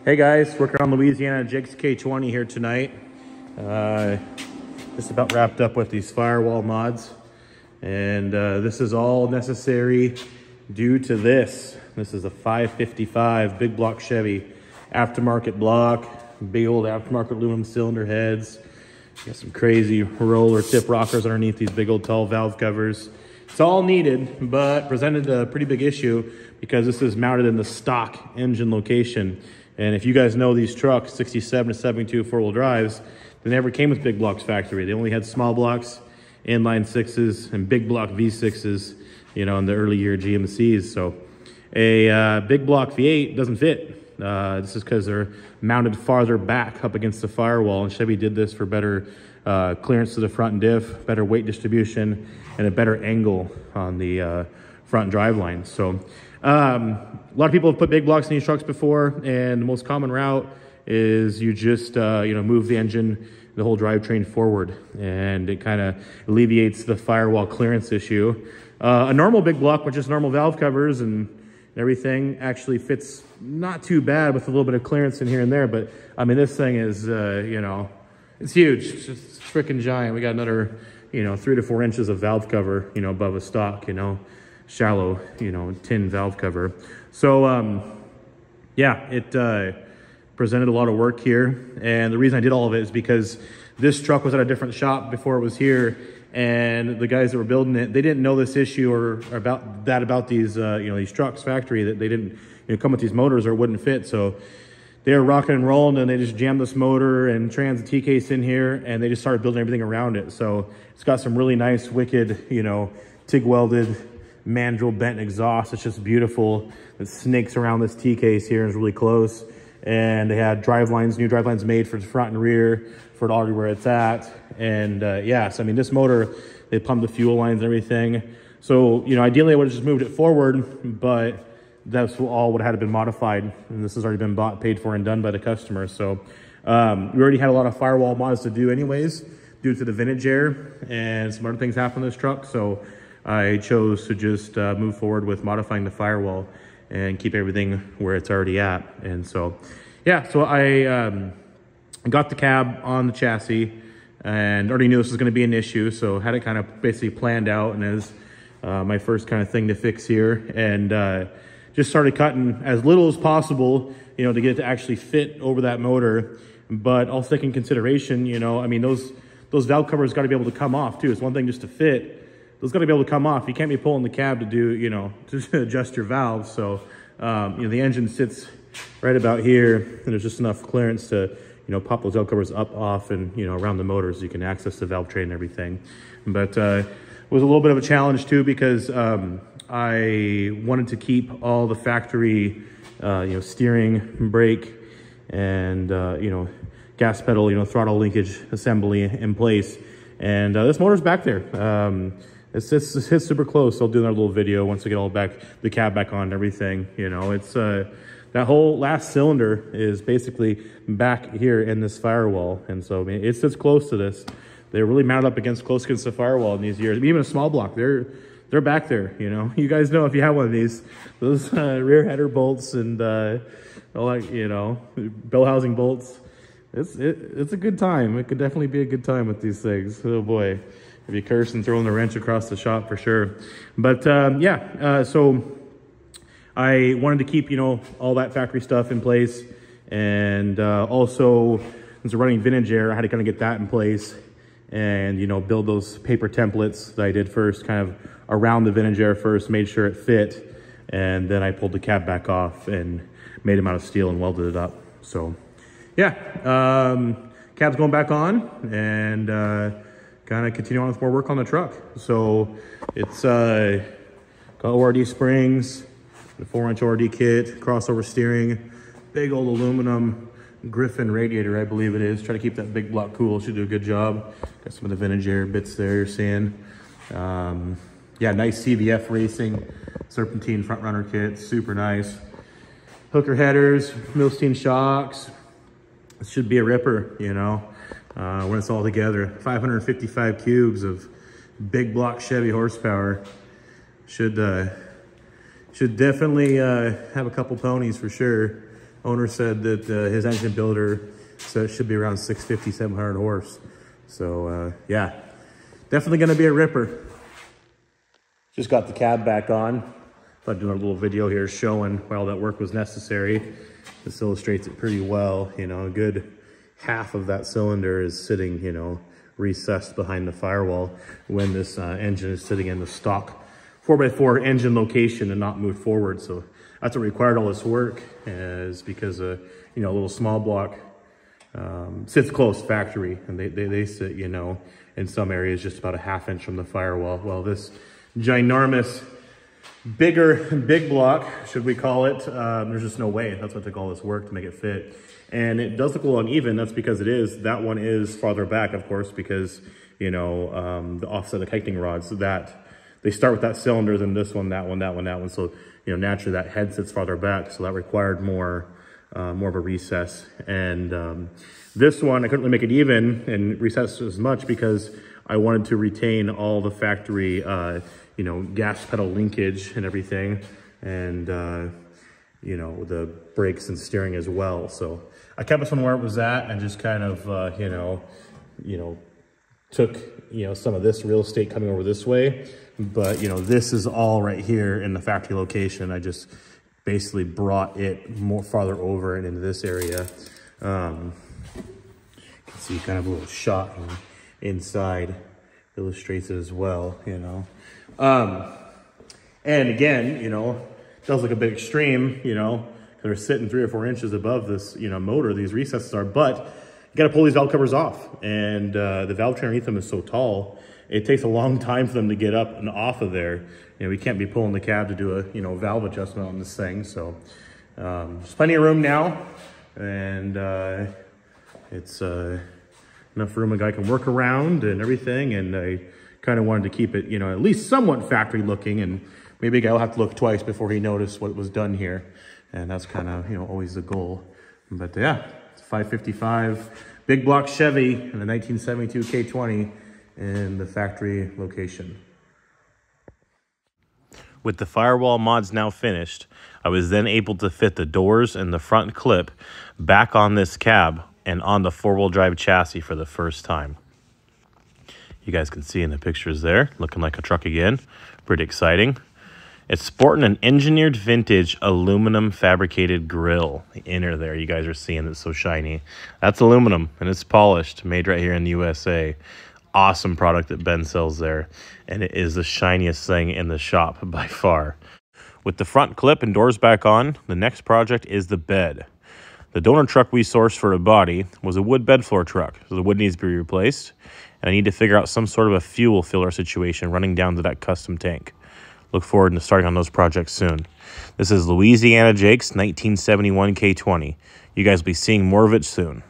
Hey guys, working on Louisiana Jake's K20 here tonight. Just about wrapped up with these firewall mods. And this is all necessary due to this. This is a 555 Big Block Chevy, aftermarket block, big old aftermarket aluminum cylinder heads. Got some crazy roller tip rockers underneath these big old tall valve covers. It's all needed, but presented a pretty big issue because this is mounted in the stock engine location. And if you guys know these trucks, 67 to 72 four-wheel drives, they never came with big blocks factory. They only had small blocks, inline sixes, and big block V6s, you know, in the early year GMCs. So a big block V8 doesn't fit. This is because they're mounted farther back up against the firewall, and Chevy did this for better clearance to the front and diff, better weight distribution, and a better angle on the front driveline. So a lot of people have put big blocks in these trucks before, and the most common route is you just move the engine, the whole drivetrain forward, and it kind of alleviates the firewall clearance issue. A normal big block with just normal valve covers and everything actually fits not too bad with a little bit of clearance in here and there, but I mean, this thing is, it's huge. It's just freaking giant. We got another, 3 to 4 inches of valve cover, above a stock, shallow, tin valve cover. So, yeah, it presented a lot of work here. And the reason I did all of it is because this truck was at a different shop before it was here. And the guys that were building it, they didn't know this issue or about these, these trucks factory, that they didn't come with these motors or it wouldn't fit. So they were rocking and rolling, and they just jammed this motor and trans the T-case in here, and they just started building everything around it. So it's got some really nice, wicked, TIG welded, mandrel bent exhaust. It's just beautiful. It snakes around this T-case here and is really close. And they had new drive lines made for the front and rear for it already where it's at. And yeah, so I mean, this motor, they pumped the fuel lines and everything. So, ideally I would have just moved it forward, but that's all would have had to been modified. And this has already been bought, paid for, and done by the customer. So we already had a lot of firewall mods to do anyways, due to the vintage air and some other things happen in this truck. So I chose to just move forward with modifying the firewall and keep everything where it's already at. And so, yeah, so I got the cab on the chassis and already knew this was going to be an issue. So had it kind of basically planned out and as my first kind of thing to fix here. And just started cutting as little as possible, to get it to actually fit over that motor. But also taking consideration, I mean, those valve covers got to be able to come off too. It's one thing just to fit. Those got to be able to come off. You can't be pulling the cab to do, to adjust your valves. So, the engine sits right about here, and there's just enough clearance to, pop those valve covers up, off, and, around the motor so you can access the valve tray and everything. But it was a little bit of a challenge too because I wanted to keep all the factory, steering, brake, and, gas pedal, throttle linkage assembly in place. And this motor's back there. It's super close. I'll do another little video once I get all the cab back on and everything. It's that whole last cylinder is basically back here in this firewall. And so, I mean, it sits close to this. They're really mounted up close against the firewall in these years. Even a small block, they're back there, You guys know if you have one of these, those rear header bolts and all that, bell housing bolts. It's a good time. It could definitely be a good time with these things. Oh boy, if you curse and throwing the wrench across the shop for sure. But so I wanted to keep, all that factory stuff in place. And also, since we're running vintage air, I had to kind of get that in place and, build those paper templates that I did first, kind of around the vintage air first, made sure it fit. And then I pulled the cab back off and made them out of steel and welded it up. So yeah, cab's going back on and kind of continue on with more work on the truck. So it's got ORD springs, the 4-inch ORD kit, crossover steering, big old aluminum Griffin radiator, I believe it is. Try to keep that big block cool. Should do a good job. Got some of the vintage air bits there you're seeing. Yeah, nice CVF racing serpentine front runner kit, super nice. Hooker headers, Milstein shocks. This should be a ripper, when it's all together. 555 cubes of Big Block Chevy horsepower. Should definitely have a couple ponies for sure. owner said that his engine builder said it should be around 650, 700 horse. So yeah, definitely gonna be a ripper. Just got the cab back on. Thought doing a little video here showing why all that work was necessary. This illustrates it pretty well. You know, a good half of that cylinder is sitting, you know, recessed behind the firewall when this engine is sitting in the stock 4x4 engine location and not moved forward. So that's what required all this work, is because you know, a little small block sits close factory, and they sit, you know, in some areas just about a ½ inch from the firewall. Well, this ginormous big block, should we call it, there's just no way. That's what took all this work to make it fit. And it does look a little uneven. That's because it is. That one is farther back, of course, because, you know, the offset of the tightening rods, so that they start with that cylinder, then this one, that one, that one, that one. So, you know, naturally that head sits farther back. So that required more of a recess. And this one, I couldn't really make it even and recess as much because I wanted to retain all the factory, you know, gas pedal linkage and everything. And, you know, the brakes and steering as well. So I kept this one where it was at and just kind of, you know, took, you know, some of this real estate coming over this way. But, you know, this is all right here in the factory location. I just basically brought it more farther over and into this area. You can see kind of a little shot inside illustrates it as well, you know. And again, you know, it does look a bit extreme, you know, because they're sitting 3 or 4 inches above this, you know, motor, these recesses are, but you got to pull these valve covers off. And the valve train underneath them is so tall, it takes a long time for them to get up and off of there. You know, we can't be pulling the cab to do a, you know, valve adjustment on this thing. So there's plenty of room now, and it's enough room a guy can work around and everything. And I kind of wanted to keep it, you know, at least somewhat factory looking, and maybe a guy will have to look twice before he noticed what was done here. And that's kind of, you know, always the goal. But yeah, it's 555 Big Block Chevy in the 1972 K20 in the factory location. With the firewall mods now finished, I was then able to fit the doors and the front clip back on this cab and on the 4-wheel drive chassis for the first time. You guys can see in the pictures there, looking like a truck again. Pretty exciting. It's sporting an engineered vintage aluminum fabricated grille. The inner there, you guys are seeing it's so shiny. That's aluminum, and it's polished, made right here in the USA. Awesome product that Ben sells there, and it is the shiniest thing in the shop by far. With the front clip and doors back on, the next project is the bed. The donor truck we sourced for a body was a wood bed floor truck, so the wood needs to be replaced, and I need to figure out some sort of a fuel filler situation running down to that custom tank. Look forward to starting on those projects soon. This is Louisiana Jake's 1971 K20. You guys will be seeing more of it soon.